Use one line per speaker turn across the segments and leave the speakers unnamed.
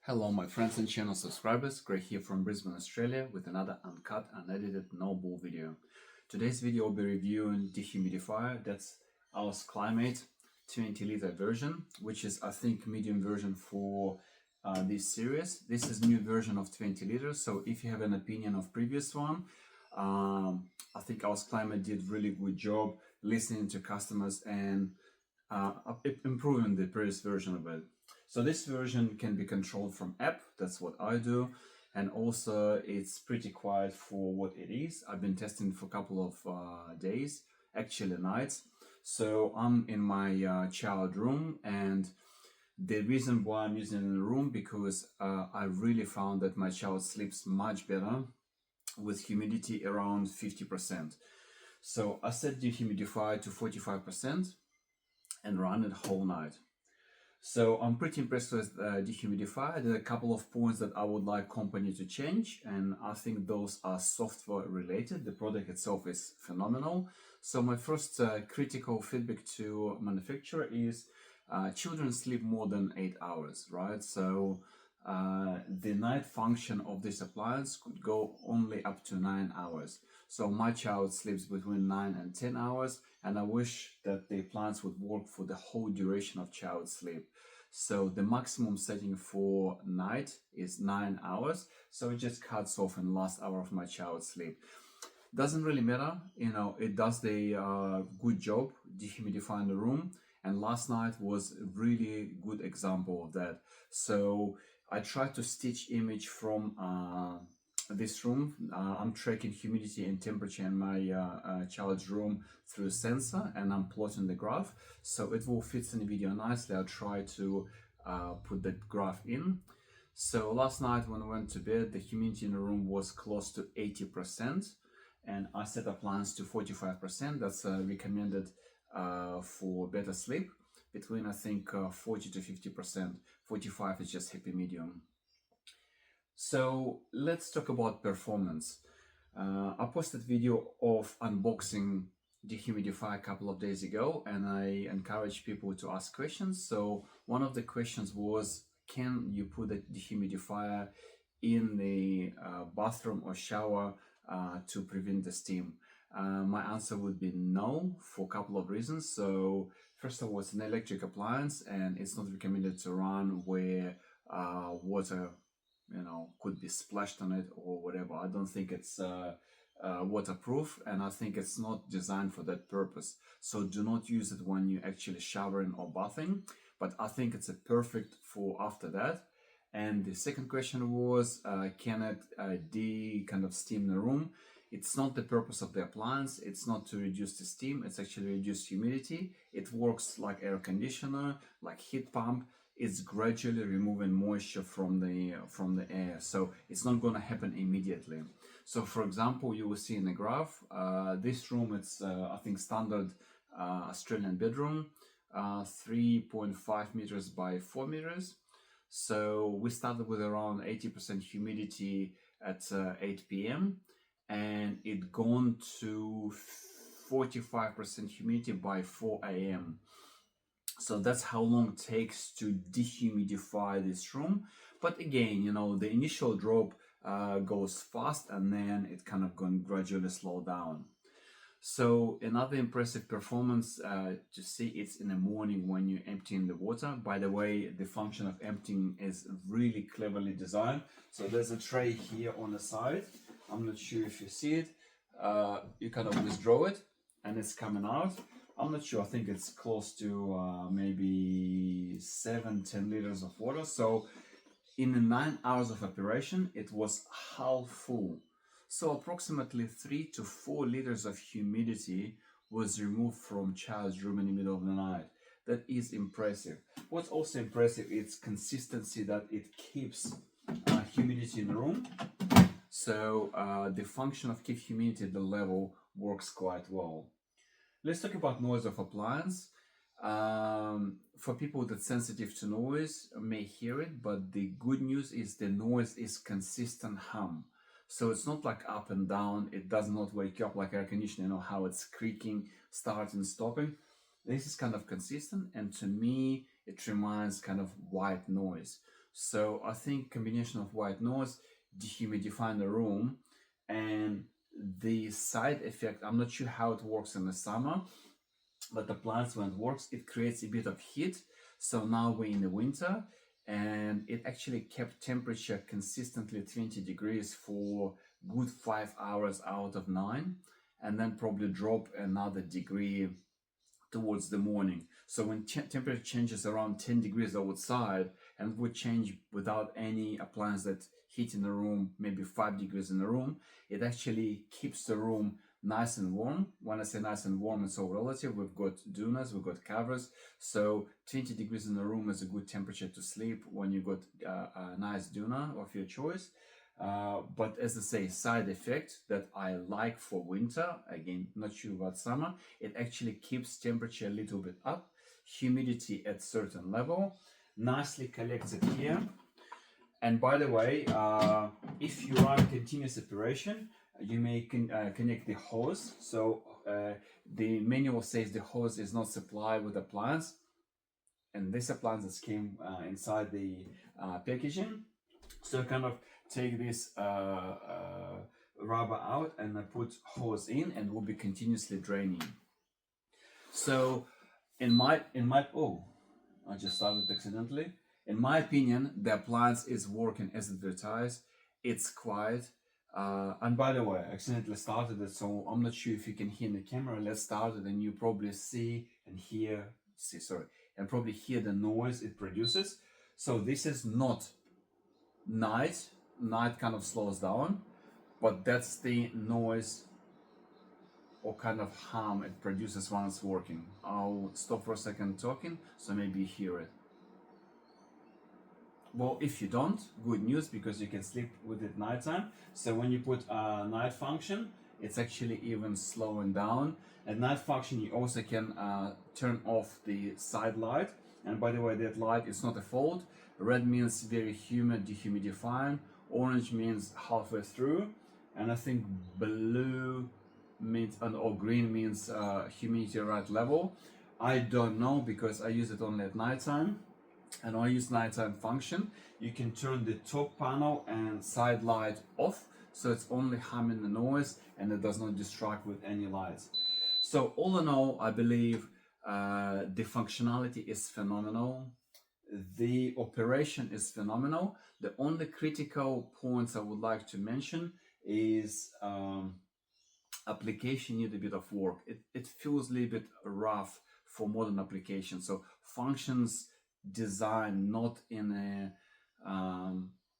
Hello my friends and channel subscribers, Greg here from Brisbane, Australia with another uncut, unedited, no bull video. Today's video will be reviewing Dehumidifier, that's Ausclimate 20-liter version, which is I think medium version for this series. This is new version of 20 liters, so if you have an opinion of previous one, I think Ausclimate did really good job listening to customers and improving the previous version of it. So this version can be controlled from app, that's what I do, and also it's pretty quiet for what it is. I've been testing for a couple of days, actually nights. So I'm in my child room, and the reason why I'm using it in the room because I really found that my child sleeps much better with humidity around 50%. So I set dehumidifier to 45% and run it whole night. So I'm pretty impressed with Dehumidifier. There are a couple of points that I would like company to change, and I think those are software related. The product itself is phenomenal. So my first critical feedback to manufacturer is children sleep more than 8 hours, right? So the night function of this appliance could go only up to 9 hours. So my child sleeps between 9 and 10 hours, and I wish that the appliance would work for the whole duration of child sleep. So the maximum setting for night is 9 hours, so it just cuts off in the last hour of my child's sleep. Doesn't really matter, you know, it does the good job dehumidifying the room, and last night was a really good example of that. So I tried to stitch image from this room. I'm tracking humidity and temperature in my child's room through a sensor, and I'm plotting the graph, so it will fit in the video nicely. I'll try to put that graph in. So last night when I went to bed, the humidity in the room was close to 80%, and I set appliance to 45%. That's recommended for better sleep. Between I think 40 to 50%. 45 is just happy medium. So let's talk about performance. I posted video of unboxing Dehumidifier a couple of days ago, and I encourage people to ask questions. So one of the questions was, can you put a dehumidifier in the bathroom or shower to prevent the steam? My answer would be no, for a couple of reasons. So first of all, it's an electric appliance, and it's not recommended to run where water could be splashed on it or whatever. I don't think it's waterproof, and I think it's not designed for that purpose. So do not use it when you're actually showering or bathing, but I think it's a perfect for after that. And the second question was, can it kind of steam the room? It's not the purpose of the appliance. It's not to reduce the steam. It's actually reduce humidity. It works like air conditioner, like heat pump. It's gradually removing moisture from the air, so it's not going to happen immediately. So for example, you will see in the graph, this room, it's I think standard Australian bedroom, 3.5 meters by 4 meters. So we started with around 80% humidity at 8 p.m. and it gone to 45% humidity by 4 a.m. So that's how long it takes to dehumidify this room. But again, you know, the initial drop goes fast, and then it kind of going gradually slow down. So another impressive performance to see, it's in the morning when you're emptying the water. By the way, the function of emptying is really cleverly designed. So there's a tray here on the side. I'm not sure if you see it. You kind of withdraw it and it's coming out. I'm not sure, I think it's close to maybe 7-10 liters of water. So in the 9 hours of operation, it was half full. So approximately 3 to 4 liters of humidity was removed from child's room in the middle of the night. That is impressive. What's also impressive is consistency, that it keeps humidity in the room. So the function of keep humidity at the level works quite well. Let's talk about noise of appliance. For people that's sensitive to noise may hear it, but the good news is the noise is consistent hum. So it's not like up and down. It does not wake you up like air conditioning, you know how it's creaking, starting, stopping. This is kind of consistent, and to me it reminds kind of white noise. So I think combination of white noise, dehumidifying the room, and the side effect, I'm not sure how it works in the summer, but the plants, when it works, it creates a bit of heat. So now we're in the winter, and it actually kept temperature consistently 20 degrees for good 5 hours out of 9, and then probably drop another degree towards the morning. So when temperature changes around 10 degrees outside, and would change without any appliance that heat in the room, maybe 5 degrees in the room, it actually keeps the room nice and warm. When I say nice and warm, it's all relative. We've got dunas, we've got covers. So 20 degrees in the room is a good temperature to sleep when you got a nice duna of your choice. But as I say, side effect that I like for winter, again, not sure about summer, it actually keeps temperature a little bit up, humidity at certain level, nicely collects it here. And by the way, if you run continuous operation, you may connect the hose. So the manual says the hose is not supplied with appliance, and this appliance came inside the packaging. So kind of take this rubber out and I put hose in, and will be continuously draining. So in my oh, I just started accidentally. In my opinion, the appliance is working as advertised. It's quiet. And by the way, I accidentally started it, so I'm not sure if you can hear in the camera. Let's start it, and you probably probably hear the noise it produces. So this is not night kind of slows down, but that's the noise or kind of hum it produces when it's working. I'll stop for a second talking, so maybe you hear it. Well, if you don't, good news, because you can sleep with it nighttime. So when you put a night function, it's actually even slowing down. At night function, you also can turn off the side light. And by the way, that light is not a fault. Red means very humid, dehumidifying. Orange means halfway through. And I think blue means, or green means humidity right level. I don't know, because I use it only at nighttime. And I use nighttime function. You can turn the top panel and side light off, so it's only humming the noise and it does not distract with any lights. So all in all, I believe the functionality is phenomenal. The operation is phenomenal. The only critical points I would like to mention is application need a bit of work. It feels a little bit rough for modern applications. So functions design not in a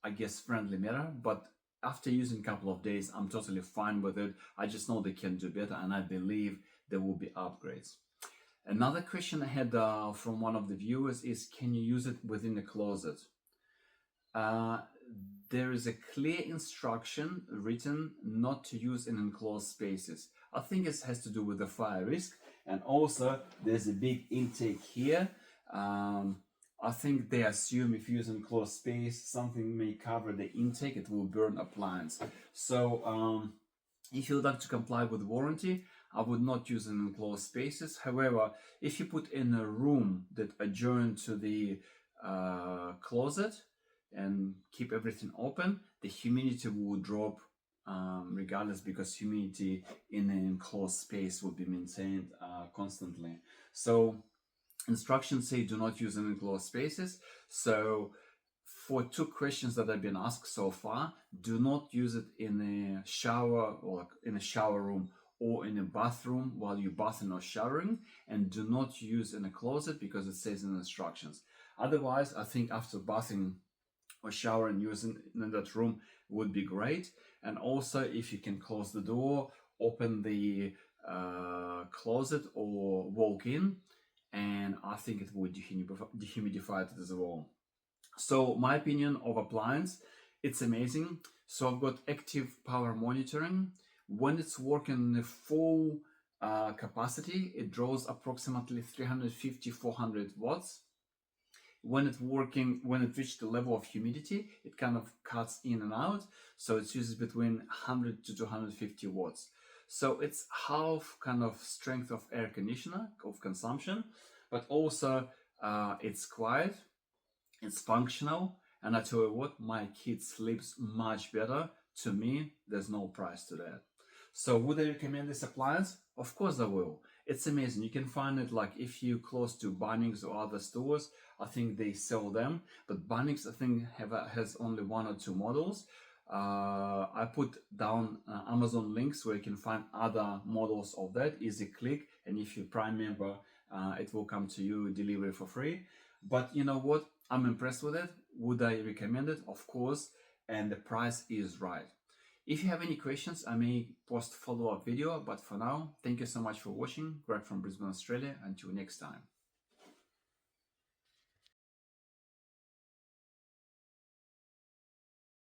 I guess friendly manner, but after using a couple of days, I'm totally fine with it. I just know they can do better, and I believe there will be upgrades. Another question I had from one of the viewers is, can you use it within a closet? There is a clear instruction written not to use in enclosed spaces. I think it has to do with the fire risk, and also there's a big intake here. I think they assume if you use enclosed space, something may cover the intake, it will burn appliance. So if you would like to comply with warranty, I would not use in enclosed spaces. However, if you put in a room that adjoin to the closet and keep everything open, the humidity will drop regardless, because humidity in an enclosed space will be maintained constantly. So instructions say do not use in enclosed spaces. So for 2 questions that have been asked so far, do not use it in a shower, or in a shower room, or in a bathroom while you're bathing or showering, and do not use in a closet because it says in the instructions. Otherwise, I think after bathing or showering, using in that room would be great. And also, if you can close the door, open the closet or walk in, and I think it would dehumidify it as well. So my opinion of appliance, it's amazing. So I've got active power monitoring. When it's working in full capacity, it draws approximately 350-400 watts. When it reaches the level of humidity, it kind of cuts in and out. So it uses between 100 to 250 watts. So it's half kind of strength of air conditioner of consumption, but also it's quiet, it's functional, And I tell you what, my kid sleeps much better. To me, there's no price to that. So would I recommend this appliance? Of course I will. It's amazing. You can find it like if you're close to Bunnings or other stores, I think they sell them. But Bunnings, I think, has only 1 or 2 models. I put down Amazon links where you can find other models of that. Easy click, and if you're Prime member, it will come to you delivery for free. But you know what? I'm impressed with it. Would I recommend it? Of course. And the price is right. If you have any questions, I may post follow-up video, but for now, thank you so much for watching. Greg from Brisbane, Australia. Until next time.